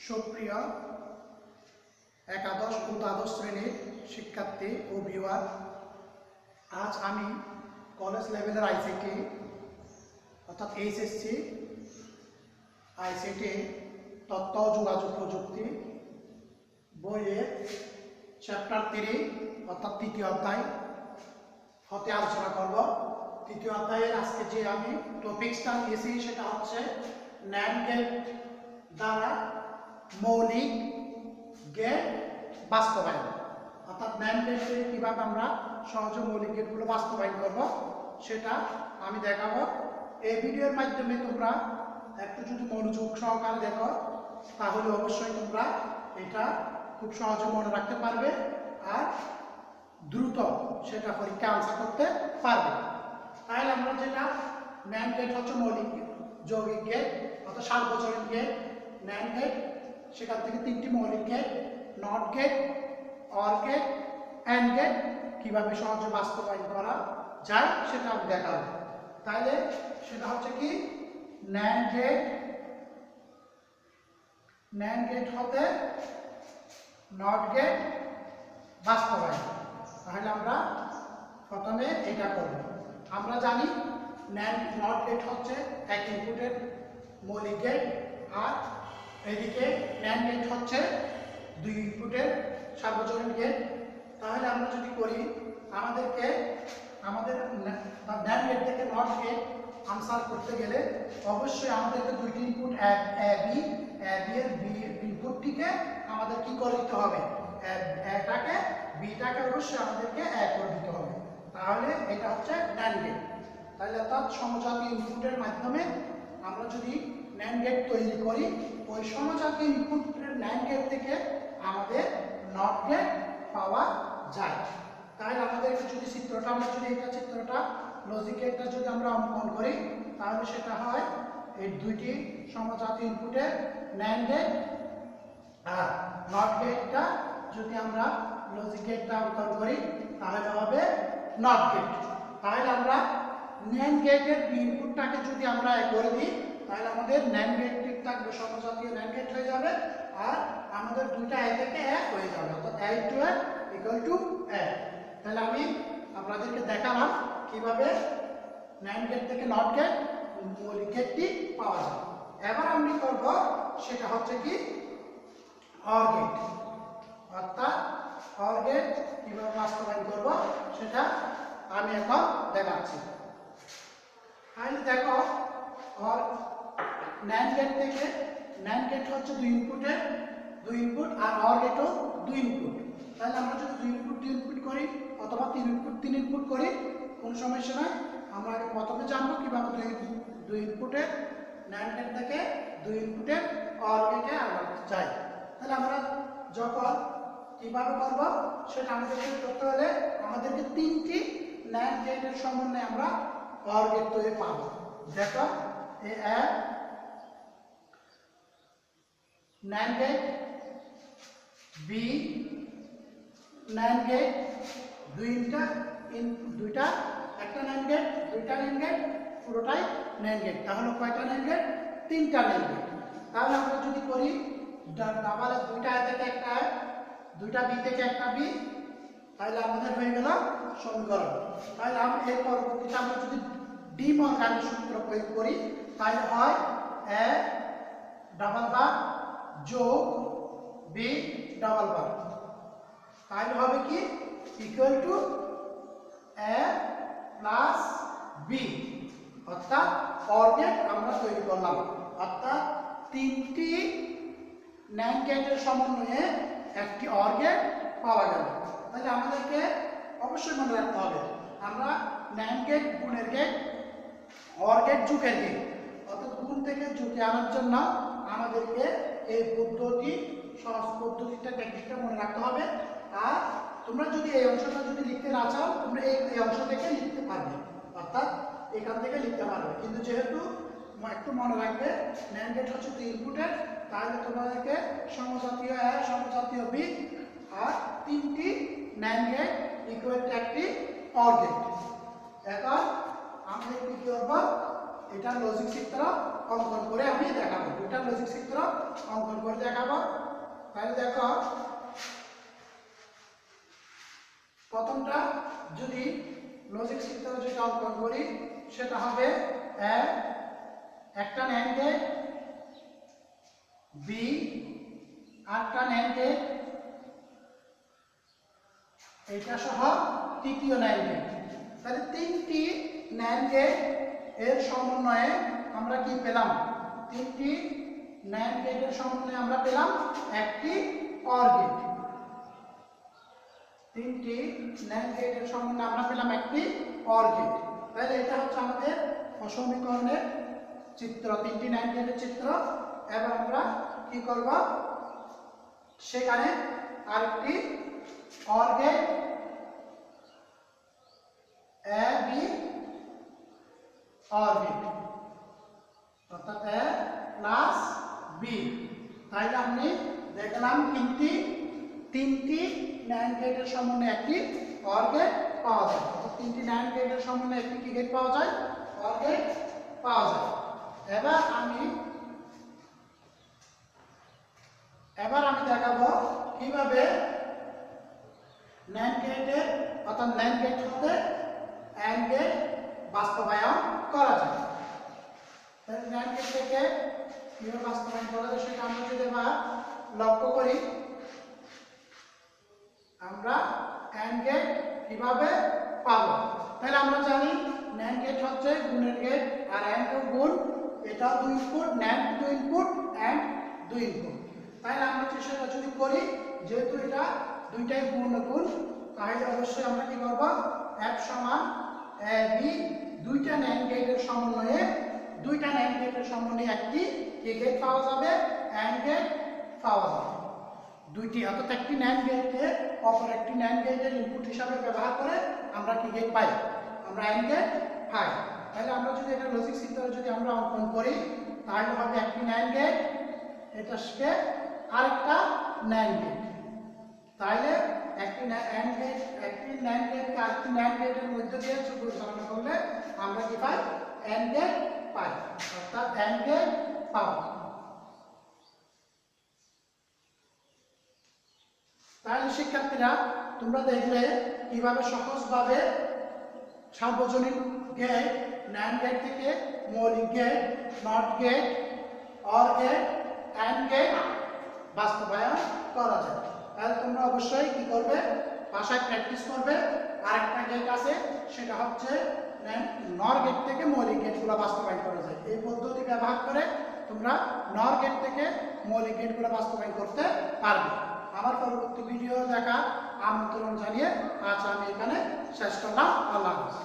সুপ্রিয় একাদশ ও দ্বাদশ শ্রেণীর শিক্ষার্থী ও ভিউয়ার, আজ আমি কলেজ লেভেলের আইসিটি অর্থাৎ এইচএসসি আইসিটি তথ্য ও যোগাযোগ প্রযুক্তি বইয়ের চ্যাপ্টার 3 অর্থাৎ তৃতীয় অধ্যায় হতে আলোচনা করব। তৃতীয় অধ্যায়ের আজকে যে আমি টপিকসটা নিয়েছি সেটা হচ্ছে ন্যান্ড গেট দ্বারা মৌলিক গেট বাস্তবায়ন, অর্থাৎ ন্যান্ড গেটে কীভাবে আমরা সহজে মৌলিক গেটগুলো বাস্তবায়ন করব সেটা আমি দেখাবো। এই ভিডিওর মাধ্যমে তোমরা একটু যদি মনোযোগ সহকারে দেখো তাহলে অবশ্যই তোমরা এটা খুব সহজে মনে রাখতে পারবে আর দ্রুত সেটা পরীক্ষা আনসার করতে পারবে। তাহলে আমরা যেটা ন্যান্ড গেট হচ্ছে মৌলিক যৌগিক গেট অর্থাৎ সার্বজনীন গেট, ন্যান্ড গেট, সেখান থেকে 3টি মৌলিক gate not gate, or gate, and gate কীভাবে সহজে বাস্তবায়ন করা যায় সেটা আমি দেখাবো। তাহলে সেটা হচ্ছে কি ন্যান্ড গেট হতে নট গেট বাস্তবায়ন। তাহলে আমরা প্রথমে এটা করব। আমরা জানি নট গেট হচ্ছে এক ইনপুটের মৌলিক গেট আর এদিকে ন্যান্ড গেট হচ্ছে 2 ইনপুটের সার্বজনীন গেট। তাহলে আমরা যদি করি আমাদের ন্যান্ড গেট থেকে নট গেট আনসার করতে গেলে অবশ্যই আমাদেরকে 2টি ইনপুট এ বি এর বি ইনপুটটিকে আমাদের কি করে দিতে হবে, এটাকে বিটাকে অবশ্যই আমাদেরকে এক করে দিতে হবে। তাহলে এটা হচ্ছে ন্যান্ড গেট। তাহলে অর্থাৎ সমজাতীয় ইনপুটের মাধ্যমে আমরা যদি ন্যান্ড গেট তৈরি করি ওই সমজাতীয় ইনপুটের ন্যান্ড গেট থেকে আমাদের নট গেট পাওয়া যায়। তাহলে আমাদেরকে যদি চিত্রটা এটা চিত্রটা লজিক গেটটা যদি আমরা অঙ্কন করি তাহলে সেটা হয় এই 2টি সমজাতীয় ইনপুটের ন্যান্ড গেট আর নট গেটটা যদি আমরা লজিক গেটটা অঙ্কন করি তাহলে হবে নট গেট। তাহলে আমরা ন্যান্ড গেটের ইনপুটটাকে যদি আমরা করে দিই তাহলে আমাদের ন্যান্ড গেট ঠিক থাকবে, সমজাতীয় ন্যান্ড গেট হয়ে যাবে আর আমাদের দুইটা এ থেকে এক হয়ে যাবে, অর্থাৎ a * a = a। তাহলে আমি আপনাদেরকে দেখালাম কিভাবে ন্যান্ড গেট থেকে নট গেট মৌলিক গেটটি পাওয়া যায়। এবার আমি করব সেটা হচ্ছে কি অর গেট, অর্থাৎ অর গেট কিভাবে বাস্তবায়ন করব সেটা আমি এখন দেখাচ্ছি। তাহলে দেখো অর ন্যান্ড গেট থেকে ন্যান্ড গেট হচ্ছে 2 ইনপুট আর অর গেটও 2 ইনপুট। তাহলে আমরা যদি 2 ইনপুট করি অথবা 3 ইনপুট করি কোনো সমস্যা নয়। আমরা আগে প্রথমে জানবো কিভাবে 2 ইনপুটের ন্যান্ড গেট থেকে 2 ইনপুটের অর গেটে আমরা যাই। তাহলে আমরা যখন কিভাবে করব সেটা আমাদেরকে করতে হলে আমাদেরকে 3টি ন্যান্ড গেটের সমন্বয়ে আমরা অর গেট তৈরি পাবো। দেখো এ এক NAND gate, B NAND gate, দুইটা একটা ন্যান্ড গেট, 2টা ন্যান্ড গেট, পুরোটাই ন্যান্ড গেট। তাহলে কয়টা ন্যান্ড গেট? 3টা ন্যান্ড গেট। তাহলে আমরা যদি করি ডাবলে 2টা এ থেকে একটা এ, 2টা বি থেকে একটা বি, তাহলে আমাদের হয়ে গেল সমীকরণ। তাহলে আমরা এর পরবর্তীতে আমরা যদি ডি মরগানের সূত্র প্রয়োগ করি তাহলে হয় এ ডাবল বার যোগ বি ডাবল বার, তাহলে হবে কি equal to A plus B, অর্থাৎ অর গেট আমরা তৈরি করলাম। অর্থাৎ 3টি ন্যান্ড গেটের সমন্বয়ে একটি অর গেট পাওয়া গেল। তাহলে আমাদেরকে অবশ্যই মনে রাখতে হবে আমরা ন্যান্ড গেট গুণের গেট, অর গেট যোগের গেট, অর্থাৎ গুণ থেকে যোগে আনার জন্য আমাদেরকে এই পদ্ধতি সহজ পদ্ধতিটা টেকনিকটা মনে রাখতে হবে। আর তোমরা যদি এই অংশটা যদি লিখতে না চাও তোমরা এই অংশ থেকে লিখতে পারবে, অর্থাৎ এখান থেকে লিখতে পারবে। কিন্তু যেহেতু একটু মনে রাখবে ন্যান্ড গেট হচ্ছে 2 ইনপুটের, তাহলে তোমাদেরকে সমজাতীয় এ সমজাতীয় বি আর 3টি ন্যান্ড গেট ইকুয়াল টু একটি অর গেট। এখন আমরা কি করব এটা লজিক চিত্র অঙ্কন করে আমি দেখাবো, দুইটা লজিক চিত্র অঙ্কন করে দেখাবো। তাহলে দেখো প্রথমটা যদি লজিক চিত্র যেটা অঙ্কন করি সেটা হবে একটা NAND গেট, B আরেকটা NAND গেট, এটা সহ তৃতীয় NAND গেট। তাহলে তিনটি NAND গেট এর সমন্বয়ে আমরা কি পেলাম? তিনটি NAND গেটের সমন্বয়ে আমরা পেলাম একটি OR গেট। তিনটি NAND গেটের সমন্বয়ে আমরা পেলাম একটি OR গেট। তাহলে এটা হচ্ছে আমাদের সমীকরণের চিত্র, তিনটি NAND গেটের চিত্র। এবার আমরা কি করব? সেখানে আরেকটি OR gate A B OR gate, অর্থাৎ A প্লাস B। তাহলে আমি দেখলাম তিনটি NAND গেটের সমন্বয়ে একটি OR গেট পাওয়া যায়। তিনটি NAND গেটের সমন্বয়ে একটি কি গেট পাওয়া যায়? OR গেট পাওয়া যায়। এবার আমি দেখাবো কিভাবে NAND গেটের অর্থাৎ NAND গেট হতে AND গেট বাস্তবায়ন করা যায়। তাহলে NAND গেট থেকে কিভাবে বাস্তবায়ন করা যায় সেটা আমরা যদি এবার লক্ষ্য করি, আমরা AND গেট কিভাবে পাবো? তাহলে আমরা জানি NAND গেট হচ্ছে গুণের গেট, আর AND গুণ, এটা 2 input, NAND 2 input, AND 2 input. তাহলে আমরা সেটা যদি করি, যেহেতু এটা দুইটাই গুণ, তাহলে অবশ্যই আমরা কি করব? F সমান AB, দুইটা NAND গেটের সমন্বয়ে একটি কি গেট পাওয়া যাবে? AND গেট পাওয়া যাবে। দুইটি, অর্থাৎ একটি NAND গেটকে অপর একটি NAND গেটের ইনপুট হিসাবে ব্যবহার করে আমরা কি গেট পাই? আমরা AND গেট পাই। তাহলে আমরা যদি এটা লজিক চিত্র যদি আমরা অঙ্কন করি, তাহলে হবে একটি NAND গেট, এটাকে আরেকটা NAND গেট। তাহলে একটি NAND গেট আরেকটি NAND গেটের মধ্যে দিয়ে পরিচালনা করলে আমরা কি পাই? AND গেট পাই, অর্থাৎ AND গেট পাবো। তাহলে শিক্ষার্থীরা তোমরা দেখলে কিভাবে সহজভাবে সার্বজনীন গেট, NAND গেট থেকে মৌলিক gate, not gate, OR gate, AND gate বাস্তবায়ন করা যায়। তাহলে তোমরা অবশ্যই কি করবে? বাসায় প্র্যাকটিস করবে। আরেকটা গেট আছে, সেটা হচ্ছে NOR গেট থেকে মৌলিক গেটগুলো বাস্তবায়ন করা যায়। এই পদ্ধতি ব্যবহার করে তোমরা NOR গেট থেকে মৌলিক গেটগুলো বাস্তবায়ন করতে পারবে। আমার পরবর্তী ভিডিও দেখার আমন্ত্রণ জানিয়ে আজ আমি এখানে শেষ করলাম। আল্লাহ হাফেজ।